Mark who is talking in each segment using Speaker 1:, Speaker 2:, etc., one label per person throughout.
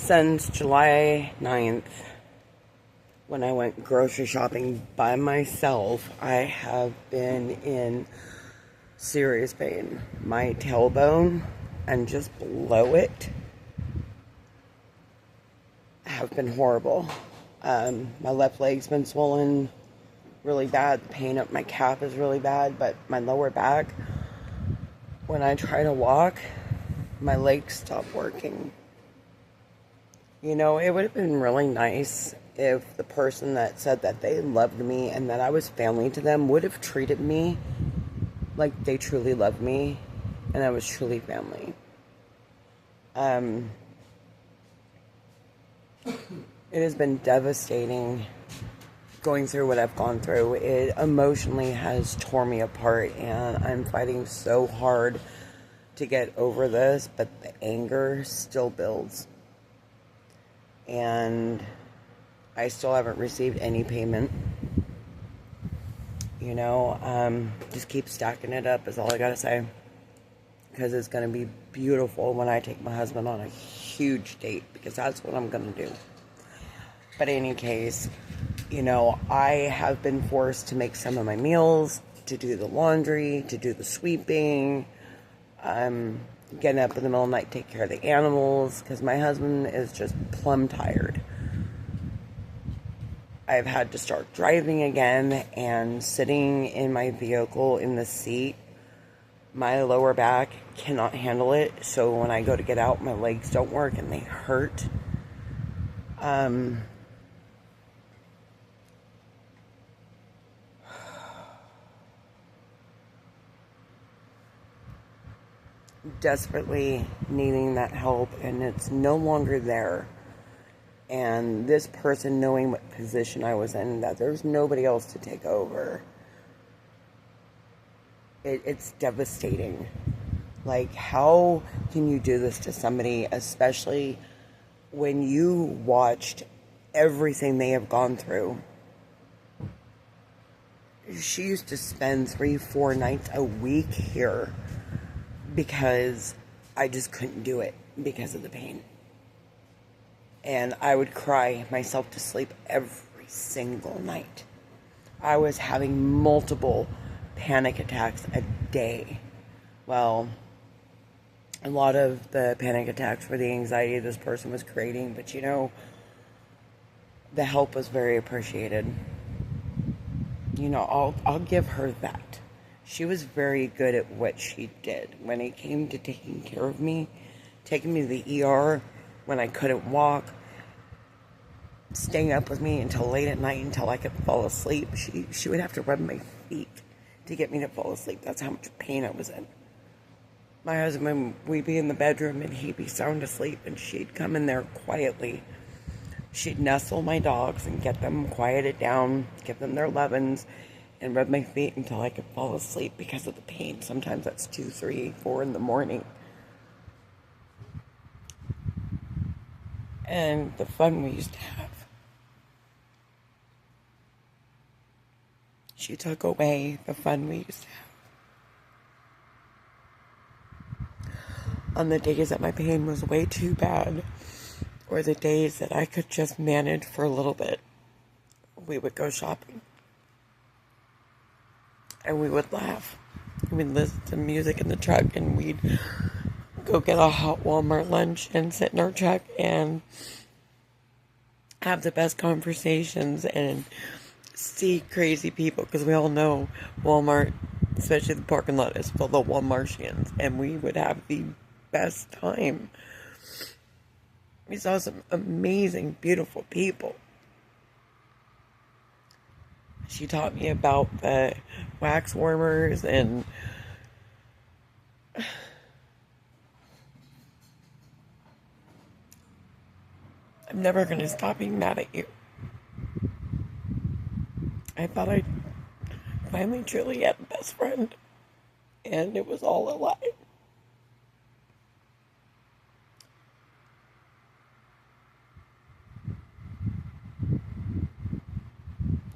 Speaker 1: Since July 9th, when I went grocery shopping by myself, I have been in serious pain. My tailbone and just below it have been horrible. My left leg's been swollen really bad. The pain up my calf is really bad, but my lower back, when I try to walk, my legs stop working. You know, it would have been really nice if the person that said that they loved me and that I was family to them would have treated me like they truly loved me and I was truly family. It has been devastating going through what I've gone through. It emotionally has torn me apart, and I'm fighting so hard to get over this, but the anger still builds. And I still haven't received any payment. You know, just keep stacking it up is all I gotta say. Because it's gonna be beautiful when I take my husband on a huge date, because that's what I'm gonna do. But in any case, you know, I have been forced to make some of my meals, to do the laundry, to do the sweeping, getting up in the middle of the night to take care of the animals, because my husband is just plumb tired. I've had to start driving again, and sitting in my vehicle in the seat, my lower back cannot handle it, so when I go to get out, my legs don't work and they hurt. Desperately needing that help, and it's no longer there. And this person knowing what position I was in, that there's nobody else to take over, it's devastating. Like, how can you do this to somebody, especially when you watched everything they have gone through? She used to spend 3-4 nights a week here because I just couldn't do it because of the pain. And I would cry myself to sleep every single night. I was having multiple panic attacks a day. Well, a lot of the panic attacks were the anxiety this person was creating, but you know, the help was very appreciated. You know, I'll give her that. She was very good at what she did. When it came to taking care of me, taking me to the ER when I couldn't walk, staying up with me until late at night until I could fall asleep. She would have to rub my feet to get me to fall asleep. That's how much pain I was in. My husband, we'd be in the bedroom and he'd be sound asleep, and she'd come in there quietly. She'd nestle my dogs and get them quieted down, give them their lovins, and rub my feet until I could fall asleep because of the pain. Sometimes that's 2, 3, 4 in the morning. And the fun we used to have. She took away the fun we used to have. On the days that my pain was way too bad, or the days that I could just manage for a little bit, we would go shopping. And we would laugh. We'd listen to music in the truck, and we'd go get a hot Walmart lunch and sit in our truck and have the best conversations and see crazy people, because we all know Walmart, especially the parking lot, is full of Walmartians, and we would have the best time. We saw some amazing, beautiful people. She taught me about the wax warmers, and I'm never going to stop being mad at you. I thought I finally truly had a best friend, and it was all a lie.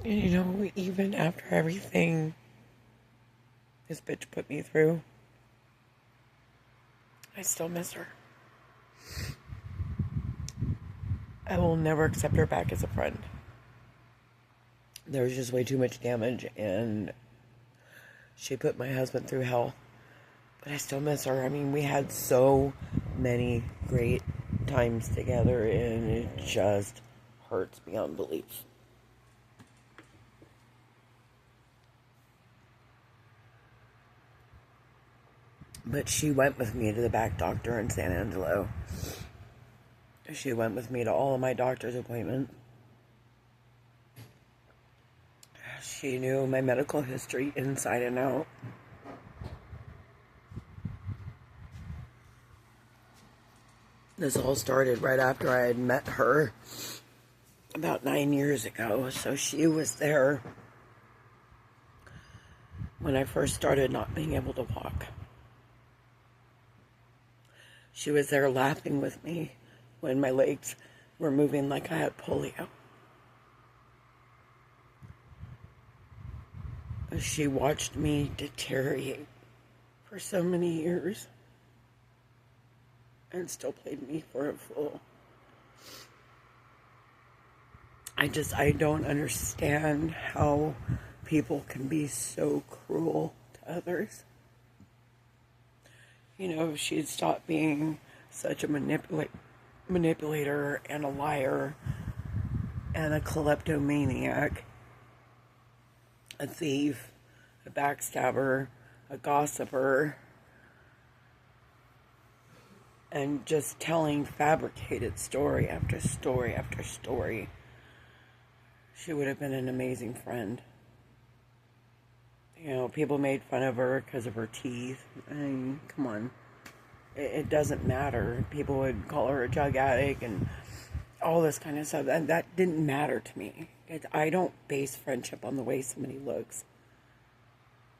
Speaker 1: And you know, even after everything this bitch put me through, I still miss her. I will never accept her back as a friend. There was just way too much damage, and she put my husband through hell. But I still miss her. I mean, we had so many great times together, and it just hurts beyond belief. But she went with me to the back doctor in San Angelo. She went with me to all of my doctor's appointments. She knew my medical history inside and out. This all started right after I had met her about 9 years ago. So she was there when I first started not being able to walk. She was there laughing with me when my legs were moving like I had polio. She watched me deteriorate for so many years and still played me for a fool. I don't understand how people can be so cruel to others. You know, if she'd stopped being such a manipulator and a liar and a kleptomaniac, a thief, a backstabber, a gossiper, and just telling fabricated story after story after story, she would have been an amazing friend. You know, people made fun of her because of her teeth. I mean, come on. It doesn't matter. People would call her a drug addict and all this kind of stuff. And that didn't matter to me. I don't base friendship on the way somebody looks.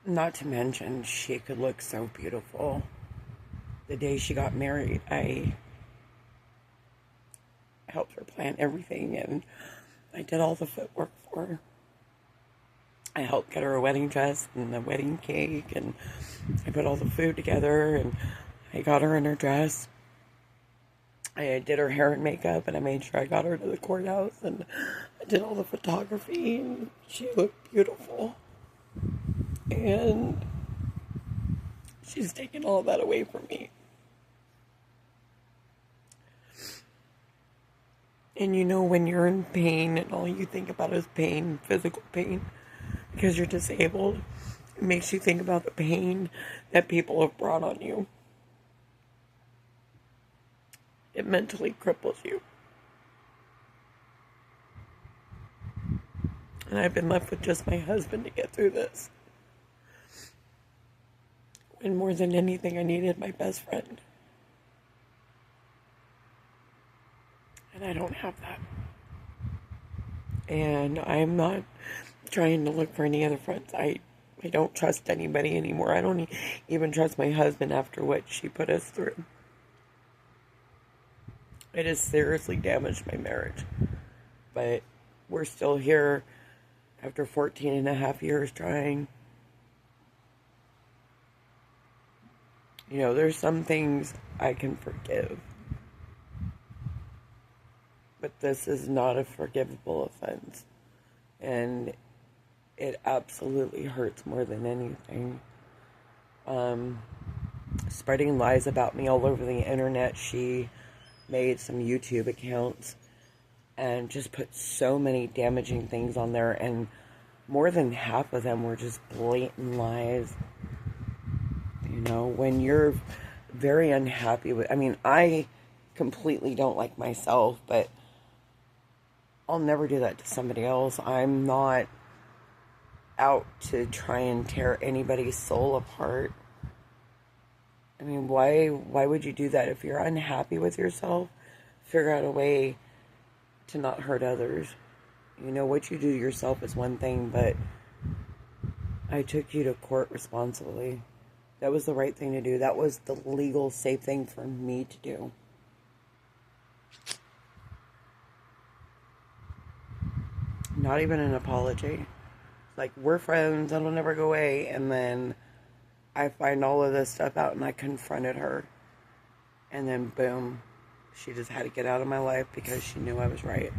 Speaker 1: Not to mention, she could look so beautiful. The day she got married, I helped her plan everything, and I did all the footwork for her. I helped get her a wedding dress and a wedding cake, and I put all the food together, and I got her in her dress. I did her hair and makeup, and I made sure I got her to the courthouse, and I did all the photography, and she looked beautiful. And she's taken all that away from me. And you know, when you're in pain and all you think about is pain, physical pain, because you're disabled, it makes you think about the pain that people have brought on you. It mentally cripples you. And I've been left with just my husband to get through this. And more than anything, I needed my best friend. And I don't have that. And I'm not trying to look for any other friends. I don't trust anybody anymore. I don't even trust my husband after what she put us through. It has seriously damaged my marriage. But we're still here after 14 and a half years trying. You know, there's some things I can forgive. But this is not a forgivable offense. And it absolutely hurts more than anything. Spreading lies about me all over the internet. She made some YouTube accounts and just put so many damaging things on there. And more than half of them were just blatant lies. You know, when you're very unhappy with... I mean, I completely don't like myself, but I'll never do that to somebody else. I'm not out to try and tear anybody's soul apart. I mean, why would you do that? If you're unhappy with yourself, figure out a way to not hurt others. You know, what you do to yourself is one thing, but I took you to court responsibly. That was the right thing to do. That was the legal, safe thing for me to do. Not even an apology. Like, we're friends, that'll never go away. And then I find all of this stuff out and I confronted her. And then boom, She just had to get out of my life because she knew I was right.